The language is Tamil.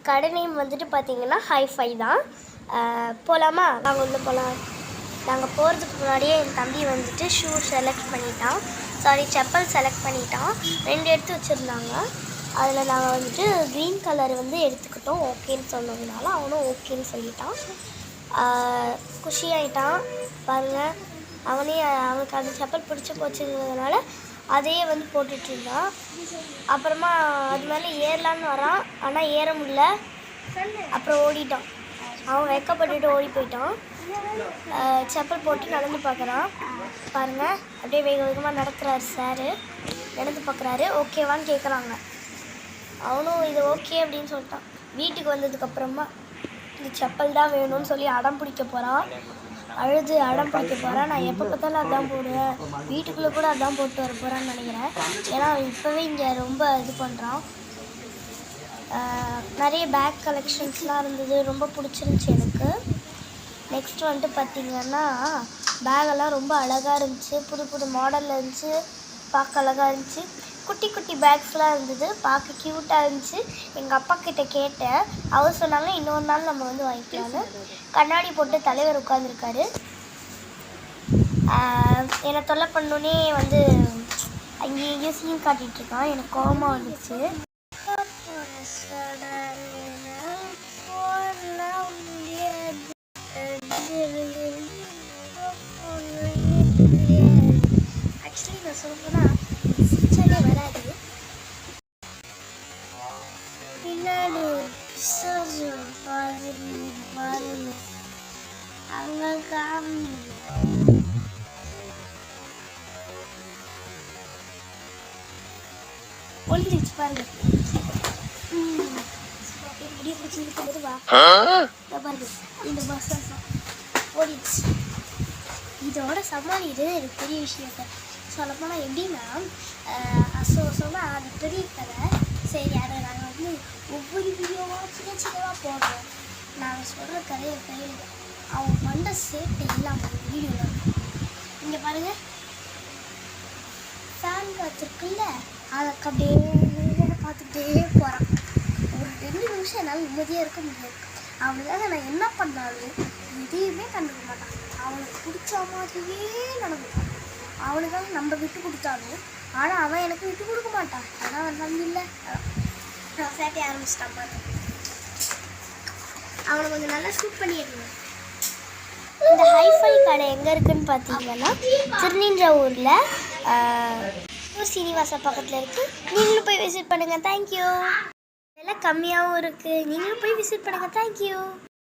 கடை நேம் வந்துட்டு பார்த்தீங்கன்னா ஹைஃபை தான். போகலாமா? நாங்கள் உள்ளே போகலாம். நாங்கள் போகிறதுக்கு முன்னாடியே என் தம்பி வந்துட்டு ஷூ செலக்ட் பண்ணிட்டான், செப்பல் செலக்ட் பண்ணிட்டான். 2 எடுத்து வச்சுருந்தாங்க. அதில் நாங்கள் வந்துட்டு க்ரீன் கலர் வந்து எடுத்துக்கிட்டோம். ஓகேன்னு சொன்னதுனால அவனும் ஓகேன்னு சொல்லிட்டான். குஷியாயிட்டான் பாருங்கள். அவனுக்கு அந்த செப்பல் பிடிச்சி போச்சுங்கிறதுனால அதையே வந்து போட்டுட்டு இருந்தான். அப்புறமா அது மேலே ஏறலான்னு வரான், ஆனால் ஏற முடியல. அப்புறம் ஓடிட்டான். அவன் வெக்கப்பட்டுட்டு ஓடி போயிட்டான். செப்பல் போட்டு நடந்து பார்க்குறான் பாருங்கள். அப்படியே வேக வேகமாக நடக்கிறாரு சாரு. நடந்து பார்க்குறாரு. ஓகேவான்னு கேட்குறாங்க. அவனும் இது ஓகே அப்படின்னு சொல்லிட்டான். வீட்டுக்கு வந்ததுக்கப்புறமா இந்த செப்பல் தான் வேணும்னு சொல்லி அடம் பிடிக்க போகிறான். அடம் பிடிக்க போகிறான். நான் எப்போ பார்த்தாலும் அதான் போடுவேன், வீட்டுக்குள்ளே கூட அதான் போட்டு வர போகிறான்னு நினைக்கிறேன். ஏன்னா இப்போவே இங்கே ரொம்ப இது பண்ணுறான். நிறைய பேக் கலெக்ஷன்ஸ்லாம் இருந்தது, ரொம்ப பிடிச்சிருந்துச்சி எனக்கு. நெக்ஸ்ட் வந்துட்டு பார்த்திங்கன்னா பேகெல்லாம் ரொம்ப அழகாக இருந்துச்சு, புது புது மாடலில் இருந்துச்சு, பார்க்க அழகாக இருந்துச்சு. குட்டி குட்டி பேக்ஸ்லாம் இருந்தது, பார்க்க க்யூட்டாக இருந்துச்சு. எங்கள் அப்பா கிட்டே கேட்டேன். அவர் சொன்னாங்க இன்னொரு நாள் நம்ம வந்து வாங்கிக்கலான்னு. கண்ணாடி போட்டு தலைவர் உட்காந்துருக்காரு. என்னை தொல்லை பண்ணோன்னே வந்து அங்கேயும் சீன் காட்டிகிட்ருக்கான். எனக்கு கோபமாக வந்துச்சு. ஆக்சுவலி நான் சொல்லப்போனால் சிரிச்சாலே வராது. பின்னாடி பாருங்க அங்கே காமி ஒளிஞ்சிச்சு பாருங்க. இப்படியே பிடிச்சி இருக்கும்போது வா பாருங்க, இந்த பஸ் ஓடிடுச்சு. இதோட சமாளிது எனக்கு பெரிய விஷயத்த சொல்லப்போனால் எப்படின்னா சொன்னால் அது பெரிய கதை. சரி, அதை நாங்கள் வந்து ஒவ்வொரு வீடியோவாக சின்னதாக போடுறோம். நாங்கள் சொல்கிற கதையை கையில் அவன் பண்ண சேட்டை இல்லாமல் வீடியோவில் இருக்கும். இங்கே பாருங்கள், ஃபேன் காற்றுக்குள்ள அதை அப்படியே பார்த்துக்கிட்டே போகிறான். ஒரு 2 நிமிஷம் என்னால் நிம்மதியாக இருக்க முடியாது. அவனுக்காக நான் என்ன பண்ணாலும் எதையுமே கண்டுக்க மாட்டான். அவனுக்கு பிடிச்ச மாதிரியே நடந்துப்பான். அவனுக்காக நம்ம விட்டு கொடுத்தாலும் ஆனால் அவன் எனக்கு விட்டு கொடுக்க மாட்டான். ஆனால் அவன் நம்பி இல்லை, நான் சேட்டை ஆரம்பிச்சிட்டான் பாரு. அவனை கொஞ்சம் நல்லா ஷூட் பண்ணிடுவேன். இந்த ஹைஃபை கடை எங்கே இருக்குதுன்னு பார்த்தீங்கன்னா திருநின்றவூரில் சீனிவாசா பக்கத்தில் இருக்குது. நீங்களும் போய் விசிட் பண்ணுங்கள். தேங்க்யூ. விலை கம்மியாகவும் இருக்குது. நீங்களும் போய் விசிட் பண்ணுங்கள். தேங்க்யூ.